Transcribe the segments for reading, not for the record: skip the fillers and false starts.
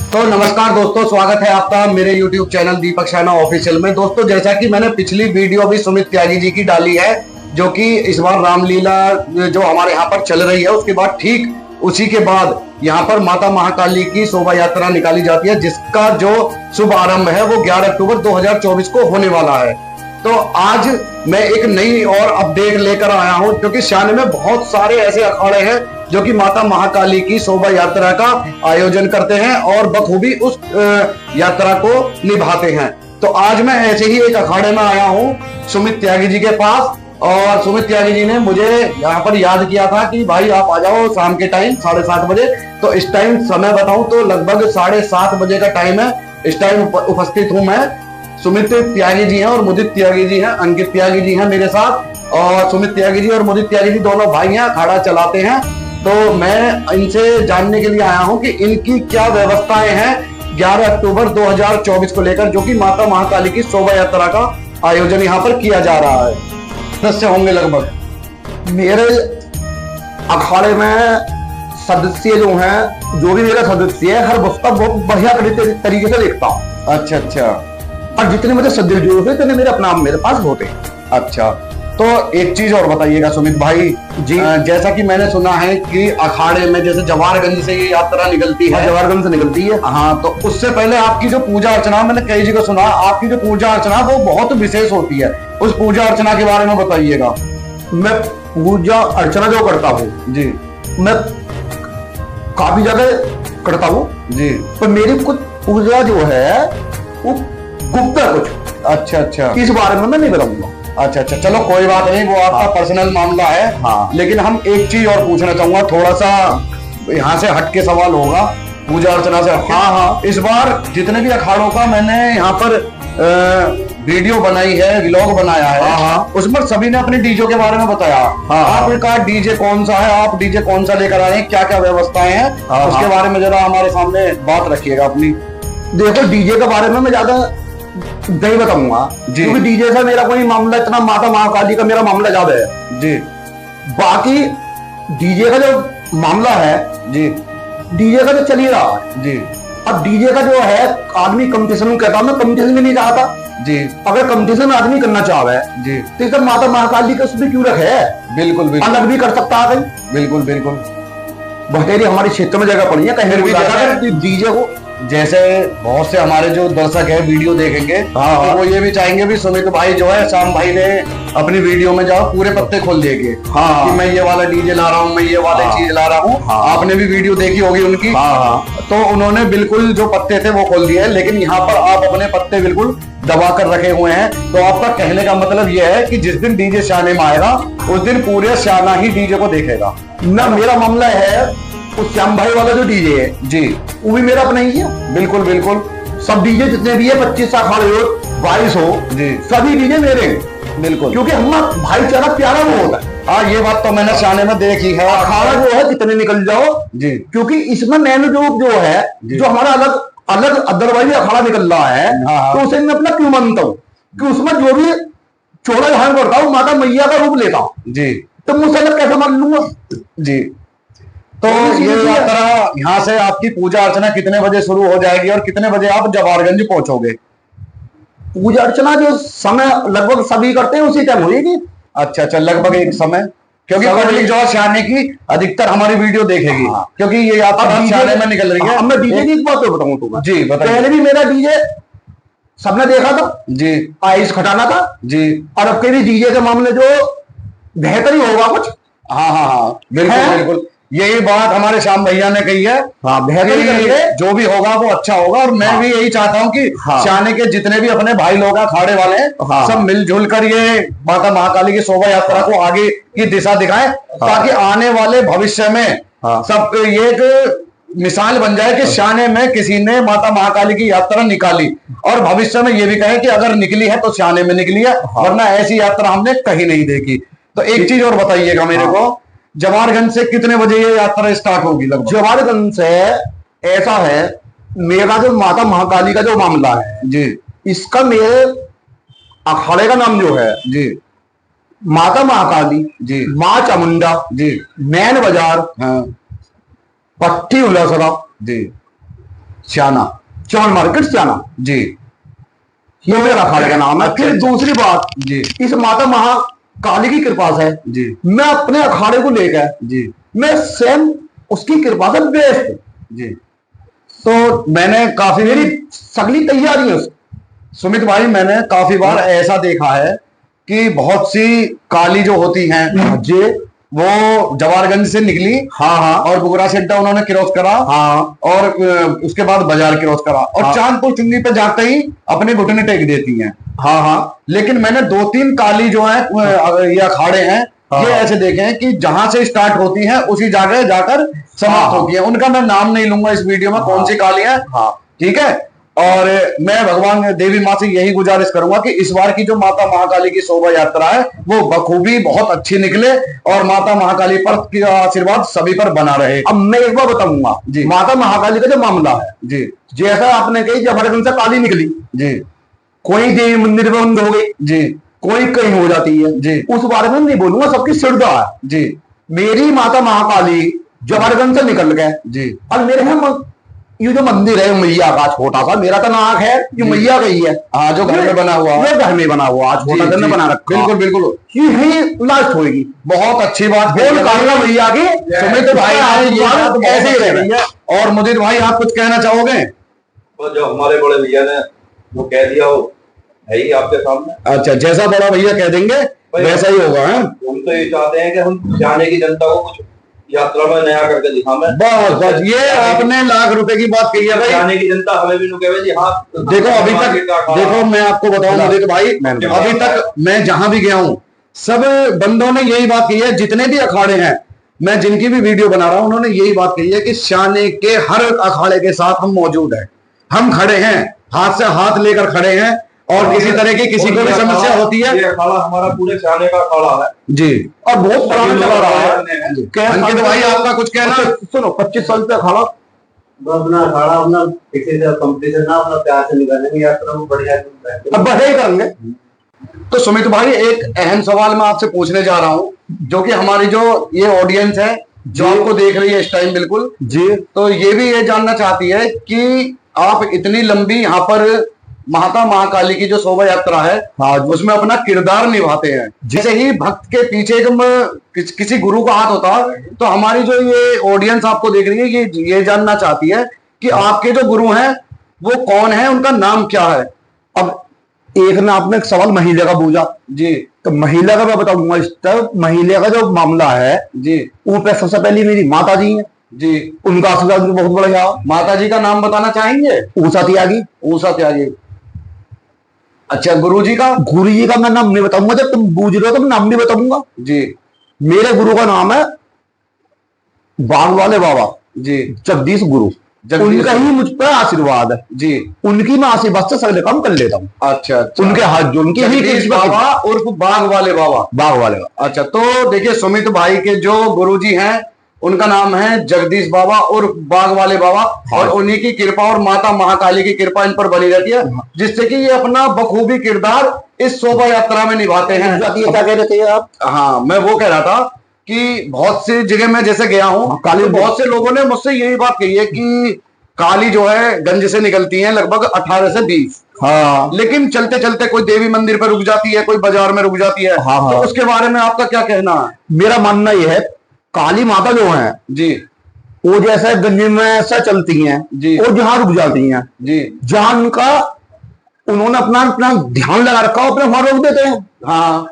तो नमस्कार दोस्तों, स्वागत है आपका मेरे YouTube चैनल दीपक शैना ऑफिशियल में। दोस्तों, जैसा कि मैंने पिछली वीडियो भी सुमित त्यागी जी की डाली है, जो कि इस बार रामलीला जो हमारे यहाँ पर चल रही है, उसके बाद ठीक उसी के बाद यहाँ पर माता महाकाली की शोभा यात्रा निकाली जाती है, जिसका जो शुभ आरंभ है वो 11 अक्टूबर 2024 को होने वाला है। तो आज मैं एक नई और अपडेट लेकर आया हूं, क्योंकि शान में बहुत सारे ऐसे अखाड़े हैं जो कि माता महाकाली की शोभा यात्रा का आयोजन करते हैं और बखूबी उस यात्रा को निभाते हैं। तो आज मैं ऐसे ही एक अखाड़े में आया हूं सुमित त्यागी जी के पास, और सुमित त्यागी जी ने मुझे यहाँ पर याद किया था कि भाई आप आ जाओ शाम के टाइम 7:30 बजे। तो इस टाइम समय बताऊं तो लगभग 7:30 बजे का टाइम है। इस टाइम उपस्थित हूं मैं। सुमित त्यागी जी हैं और मुदित त्यागी जी हैं, अंकित त्यागी जी हैं मेरे साथ, और सुमित त्यागी जी और मुदित त्यागी जी दोनों भाई हैं, अखाड़ा चलाते हैं। तो मैं इनसे जानने के लिए आया हूं कि इनकी क्या व्यवस्थाएं हैं 11 अक्टूबर 2024 को लेकर, जो कि माता महाकाली की शोभा यात्रा का आयोजन यहाँ पर किया जा रहा है। सदस्य होंगे लगभग मेरे अखाड़े में सदस्य जो हैं, जो भी मेरा सदस्य है, हर वक्त बहुत बढ़िया तरीके से देखता हूँ। अच्छा अच्छा। और जितने मुझे सदस्य जो होते हैं मेरे अपना मेरे पास होते हैं। अच्छा, तो एक चीज और बताइएगा सुमित भाई जी, जैसा कि मैंने सुना है कि अखाड़े में जैसे जवारगंज से ये यात्रा निकलती है, जवारगंज से निकलती है। हाँ, तो उससे पहले आपकी जो पूजा अर्चना, मैंने कई जगह सुना आपकी जो पूजा अर्चना वो बहुत विशेष होती है। उस पूजा अर्चना के बारे में बताइएगा। मैं पूजा अर्चना जो करता हूँ जी, मैं काफी जगह करता हूँ जी, पर मेरी कुछ पूजा जो है वो गुप्त है कुछ। अच्छा अच्छा, इस बारे में मैं नहीं बताऊंगा। अच्छा अच्छा, चलो कोई बात नहीं, वो आपका पर्सनल मामला है। हाँ, लेकिन हम एक चीज और पूछना चाहूंगा, थोड़ा सा यहाँ से हटके सवाल होगा पूजा अर्चना से। हाँ हाँ, इस बार जितने भी अखाड़ों का मैंने यहाँ पर वीडियो बनाई है, व्लॉग बनाया है, हाँ, उसमें सभी ने अपने डीजे के बारे में बताया। हाँ, आपका डीजे कौन सा है, आप डीजे कौन सा लेकर आए हैं, क्या क्या व्यवस्थाएं हैं, उसके बारे में जरा हमारे सामने बात रखिएगा अपनी। देखो, डीजे के बारे में मैं ज्यादा नहीं बताऊंगा, क्योंकि डीजे से मेरा कोई मामला, इतना माता महाकाली का मेरा मामला ज्यादा है जी। बाकी डीजे का जो मामला है जी, डीजे का तो चल ही रहा है जी। अब डीजे का जो है, आदमी कंपटीशन कहता, मैं कंपटीशन भी नहीं चाहता जी। अगर कंपटीशन आदमी करना चाहे जी, तो इसे माता महाकाली का उसमें क्यों रखे है? बिल्कुल बिल्कुल, अलग भी कर सकता है कहीं। बिल्कुल बिल्कुल। बथेरी हमारे क्षेत्र में जगह पड़ी है, कहीं भी डीजे को। जैसे बहुत से हमारे जो दर्शक है वीडियो देखेंगे, तो वो ये भी चाहेंगे भी सुमित भाई जो है, शाम भाई ने अपनी वीडियो में जाओ पूरे पत्ते खोल देंगे कि मैं ये वाला डीजे ला रहा हूँ, मैं ये वाला चीज ला रहा हूँ। आपने भी वीडियो देखी होगी उनकी। तो उन्होंने बिल्कुल जो पत्ते थे वो खोल दिए, लेकिन यहाँ पर आप अपने पत्ते बिल्कुल दबा कर रखे हुए हैं। तो आपका कहने का मतलब यह है कि जिस दिन डीजे शाने में आएगा उस दिन पूरे शाना ही डीजे को देखेगा ना। मेरा मामला है उस श्याम भाई वाला जो डीजे है जी, वो भी मेरा अपना ही है। बिल्कुल बिल्कुल। सब डीजे जितने भी है, 25 अखाड़े हो, 22 हो जी, सभी डीजे मेरे हैं। बिल्कुल, क्योंकि हम भाईचारा प्यारा वो होता है। हाँ, ये बात तो मैंने शाने में देखी है। अखाड़ा जो है कितने निकल जाओ जी, क्योंकि इसमें मैंने जो है, जो हमारा अलग अलग अदरवाइज अखाड़ा निकल रहा है, तो उसे मैं अपना क्यों मानता हूँ कि उसमें जो भी चोड़ा धारण करता हूँ माता मैया का रूप लेता हूँ जी, तो मुझसे अलग कैसे मान लूंगा जी। तो ये यात्रा यहाँ से आपकी पूजा अर्चना कितने बजे शुरू हो जाएगी और कितने बजे आप जवारगंज पहुंचोगे? पूजा अर्चना जो समय लगभग सभी करते हैं उसी टाइम होगी। अच्छा अच्छा, लगभग एक समय, क्योंकि पब्लिक जो शाने की अधिकतर हमारी वीडियो देखेगी, क्योंकि ये यात्रा शाने में निकल रही है। अब मैं डीजे की बात बताऊं तो जी बताइए। पहले भी मेरा डीजे सबने देखा था जी, आइस खटाना था जी, और अब के भी डीजे के मामले जो बेहतर ही होगा कुछ। हाँ हाँ हाँ, बिल्कुल बिल्कुल, यही बात हमारे श्याम भैया ने कही है। हाँ, बेहतर जो भी होगा वो अच्छा होगा, और मैं भी यही चाहता हूँ कि शाने के जितने भी अपने भाई लोग अखाड़े वाले हैं, सब मिलजुल कर ये माता महाकाली की शोभा यात्रा को आगे की दिशा दिखाएं, ताकि आने वाले भविष्य में सब ये एक मिसाल बन जाए कि शाने में किसी ने माता महाकाली की यात्रा निकाली, और भविष्य में ये भी कहे कि अगर निकली है तो शाने में निकली है, वरना ऐसी यात्रा हमने कहीं नहीं देखी। तो एक चीज और बताइएगा मेरे को, जवारगंज से कितने बजे ये यात्रा स्टार्ट होगी लगभग? जवारगंज से ऐसा है, मेरा जो माता महाकाली का जो मामला है जी, इसका मेरे अखाड़े का नाम जो है जी, माता महाकाली जी, माँ चामुंडा जी, मैन बाजार, हाँ पट्टी उल्लासरा जी, श्याना, चावल मार्केट श्याना, जी, ये मेरा अखाड़े का नाम है। अच्छा, फिर अच्छा। दूसरी बात, जी, इस माता महाकाली की कृपा से जी, मैं अपने अखाड़े को लेकर जी, मैं स्वयं उसकी कृपा से बेस्ट हूं। जी। तो मैंने काफी मेरी सगली तैयारी है। सुमित भाई, मैंने काफी बार ऐसा देखा है कि बहुत सी काली जो होती हैं जी, वो जवारगंज से निकली, हाँ हाँ, और बुगरा सेंटर उन्होंने क्रॉस करा, हाँ और उसके बाद बाजार क्रॉस करा, और हाँ, चांदपुर चुंगी पे जाते ही अपने घुटने टेक देती हैं। हाँ हाँ, लेकिन मैंने 2-3 काली जो है ये अखाड़े हैं, हाँ, ये ऐसे देखे हैं कि जहां से स्टार्ट होती हैं उसी जगह जाकर समाप्त हाँ, होती है। उनका मैं नाम नहीं लूंगा इस वीडियो में, कौन सी काली है, हाँ, ठीक है। और मैं भगवान देवी माँ से यही गुजारिश करूंगा कि इस बार की जो माता महाकाली की शोभा यात्रा है वो बखूबी बहुत अच्छी निकले, और माता महाकाली पर की आशीर्वाद सभी पर बना रहे। अब मैं एक बार बताऊंगा जी, माता महाकाली का जो मामला है, जी, जैसा आपने कही जबरदस्त से काली निकली, जी, कोई देवी मंदिर में बंद हो गई, जी, कोई कहीं हो जाती है जी, उस बारे में नहीं बोलूंगा, सबकी श्रद्धा है। जी, मेरी माता महाकाली जबरगंज से निकल गए, जी, और मेरे यहाँ ये जो मंदिर है मैया का छोटा सा, मेरा तो नाक है, ये जी। मैया का ही है। हाँ, जो घर में बना हुआ है। ये घर में बना हुआ छोटा जी, सा जी, बना रखा, बिल्कुल बिल्कुल, यही लास्ट होगी। बहुत अच्छी बात बोल है। कालका मैया की सुमित भाई, ये बात बहुत ऐसे ही अच्छी रहे। रही है। और मुदित भाई, आप कुछ कहना चाहोगे? तो जो हमारे बड़े भैया ने वो कह दिया वो है ही आपके सामने। अच्छा, जैसा बड़ा भैया कह देंगे वैसा ही होगा, है? हम तो ये चाहते हैं कि हम जाने की जनता को कुछ यात्रा में नया करके दिखावे। बस बस, ये आपने लाख रुपए की बात कही है भाई। जाने की जनता हमें भी कहे जी हाँ। देखो अभी तक, देखो मैं आपको बताऊं मुदित भाई, अभी तक मैं जहां भी गया हूं सब बंदों ने यही बात कही है, जितने भी अखाड़े हैं, मैं जिनकी भी वीडियो बना रहा हूं उन्होंने यही बात कही है कि श्याने के हर अखाड़े के साथ हम मौजूद हैं, हम खड़े हैं, हाथ से हाथ लेकर खड़े हैं, और किसी तरह की किसी को भी समस्या होती है। ये अखाड़ा हमारा पूरे श्याने का अखाड़ा है जी, और बहुत पुराना चला रहा है। अंकित भाई, आपका कुछ कहना? सुनो, 25 साल से अखाड़ा अपना अखाड़ा अपना किसी से कंपटीशन ना, अपना प्यार से निकालेंगे यात्रा में बढ़िया। अब बढ़े करेंगे। तो सुमित भाई, एक अहम सवाल मैं आपसे पूछने जा रहा हूं, जो कि हमारी जो ये ऑडियंस है जो आपको देख रही है इस टाइम, बिल्कुल जी, तो ये भी ये जानना चाहती है कि आप इतनी लंबी यहाँ पर माता महाकाली की जो शोभा यात्रा है, हाँ, उसमें अपना किरदार निभाते हैं। जैसे ही भक्त के पीछे जब किसी गुरु का हाथ होता है, तो हमारी जो ये ऑडियंस आपको देख रही है ये जानना चाहती है कि आपके जो गुरु हैं वो कौन है, उनका नाम क्या है। अब एक ना आपने एक सवाल महिला का पूछा जी, तो महिला का मैं बताऊंगा। इस तक महिला का जो मामला है जी, वो पे सबसे पहले मेरी माता जी है, जी, उनका आशीर्वाद भी बहुत बढ़िया। माता जी का नाम बताना चाहेंगे? उषा त्यागी। उषा त्यागी। अच्छा, गुरु जी का? गुरु जी का मैं नाम नहीं बताऊंगा, जब तुम पूछ रहे हो तो मैं नाम नहीं बताऊंगा। जी, मेरे गुरु का नाम है बाग वाले बाबा जी, जगदीश गुरु। उनका ही मुझ पर आशीर्वाद है जी, उनकी मैं आशीर्वाद से सगले काम कर लेता हूँ। अच्छा, अच्छा। उनके हाथ जो उनकी ही जगदीश बाबा उर्फ बाग वाले बाबा। बाग वाले बाबा। अच्छा, तो देखिए सुमित भाई के जो गुरुजी हैं उनका नाम है जगदीश बाबा उर्फ बाग वाले बाबा, हाँ। और उन्हीं की कृपा और माता महाकाली की कृपा इन पर बनी रहती है, जिससे कि ये अपना बखूबी किरदार इस शोभा यात्रा में निभाते हैं। क्या कह रहे थे आप? हाँ, मैं वो कह रहा था कि बहुत सी जगह मैं जैसे गया हूँ, काली तो बहुत से लोगों ने मुझसे यही बात कही है कि काली जो है गंज से निकलती है लगभग 18 से 20, हाँ, लेकिन चलते चलते कोई देवी मंदिर पर रुक जाती है, कोई बाजार में रुक जाती है। हाँ, हाँ। तो उसके बारे में आपका क्या कहना है? मेरा मानना यह है, काली माता जो है जी, वो जैसे गंज में ऐसा चलती हैं जी, वो जहां रुक जाती हैं, जी, जहां उनका उन्होंने अपना अपना ध्यान लगा रखा हो, अपने वहां रोक देते हैं। हाँ,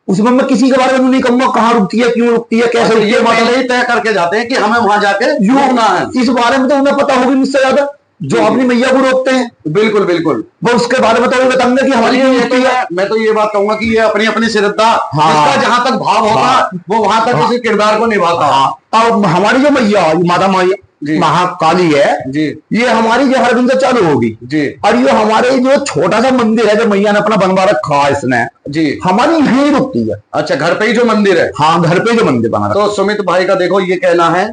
उसमें मैं किसी के बारे में नहीं कहूंगा कहाँ रुकती है, क्यों रुकती है, कैसे रुकती ये है, पहले ही तय करके जाते हैं कि हमें वहां जाके रुकना है। इस बारे में तो उन्हें पता होगी मुझसे ज्यादा, जो अपनी मैया को रोकते हैं बिल्कुल बिल्कुल। वो उसके बारे में तो वो बताएंगे कि हमारी ये तो मैं तो ये बात कहूंगा कि ये अपनी अपनी श्रद्धा, हाँ। जिसका जहां तक भाव होता हाँ। है वो वहां तक इस किरदार को निभाता है। हाँ, और हमारी जो मैया माता जी। महाकाली है, जी, ये हमारी जो हर दिन से चालू होगी। जी, और ये हमारे जो छोटा सा मंदिर है जो मैया ने अपना बनवा रखा है इसने, जी, हमारी यहीं रुकती है। अच्छा, घर पे ही जो मंदिर है? हाँ, घर पे जो मंदिर बना रखा तो सुमित भाई का देखो ये कहना है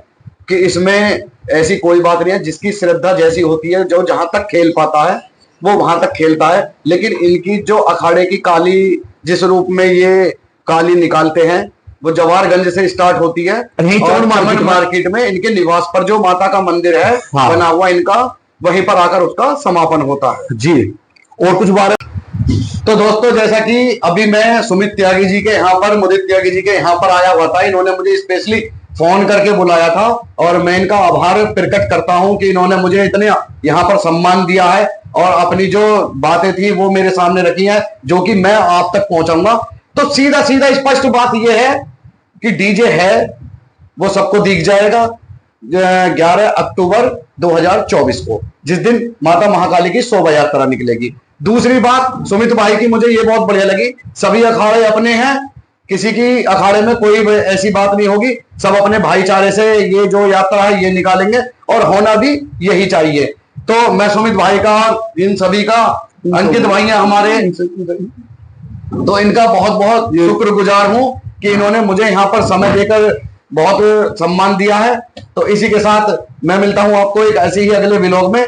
कि इसमें ऐसी कोई बात नहीं है, जिसकी श्रद्धा जैसी होती है, जो जहां तक खेल पाता है वो वहां तक खेलता है। लेकिन इनकी जो अखाड़े की काली जिस रूप में ये काली निकालते हैं वो जवाहरगंज से स्टार्ट होती है, यहीं और चमन चमन मार्केट में इनके निवास पर जो माता का मंदिर है हाँ। बना हुआ इनका, वहीं पर आकर उसका समापन होता है जी। और कुछ बात तो दोस्तों, जैसा कि अभी मैं सुमित त्यागी जी के यहाँ पर, मुदित त्यागी जी के यहाँ पर आया हुआ था, इन्होंने मुझे स्पेशली फोन करके बुलाया था और मैं इनका आभार प्रकट करता हूं कि इन्होंने मुझे इतने यहाँ पर सम्मान दिया है और अपनी जो बातें थी वो मेरे सामने रखी है, जो कि मैं आप तक पहुंचाऊंगा। तो सीधा सीधा स्पष्ट बात यह है कि डीजे है वो सबको दिख जाएगा 11 अक्टूबर 2024 को, जिस दिन माता महाकाली की शोभा यात्रा निकलेगी। दूसरी बात सुमित भाई की मुझे ये बहुत बढ़िया लगी, सभी अखाड़े अपने हैं, किसी की अखाड़े में कोई ऐसी बात नहीं होगी, सब अपने भाईचारे से ये जो यात्रा है ये निकालेंगे और होना भी यही चाहिए। तो मैं सुमित भाई का, इन सभी का, अंकित भाई हैं हमारे, तो इनका बहुत बहुत शुक्रगुजार हूं कि इन्होंने मुझे यहाँ पर समय देकर बहुत सम्मान दिया है। तो इसी के साथ मैं मिलता हूं आपको एक ऐसे ही अगले व्लॉग में।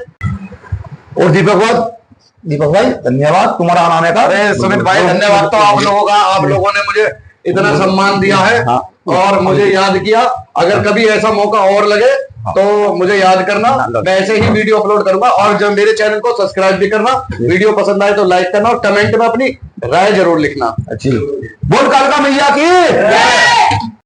और दीपक भाई धन्यवाद तुम्हारा आने का। अरे सुमित भाई धन्यवाद तो आप लोगों का, आप लोगों ने मुझे इतना सम्मान दिया है और मुझे याद किया। अगर कभी ऐसा मौका और लगे तो मुझे याद करना, मैं ऐसे ही वीडियो अपलोड करूंगा। और जब मेरे चैनल को सब्सक्राइब भी करना, वीडियो पसंद आए तो लाइक करना और कमेंट में अपनी राय जरूर लिखना। अच्छी बोल कालका मैया की।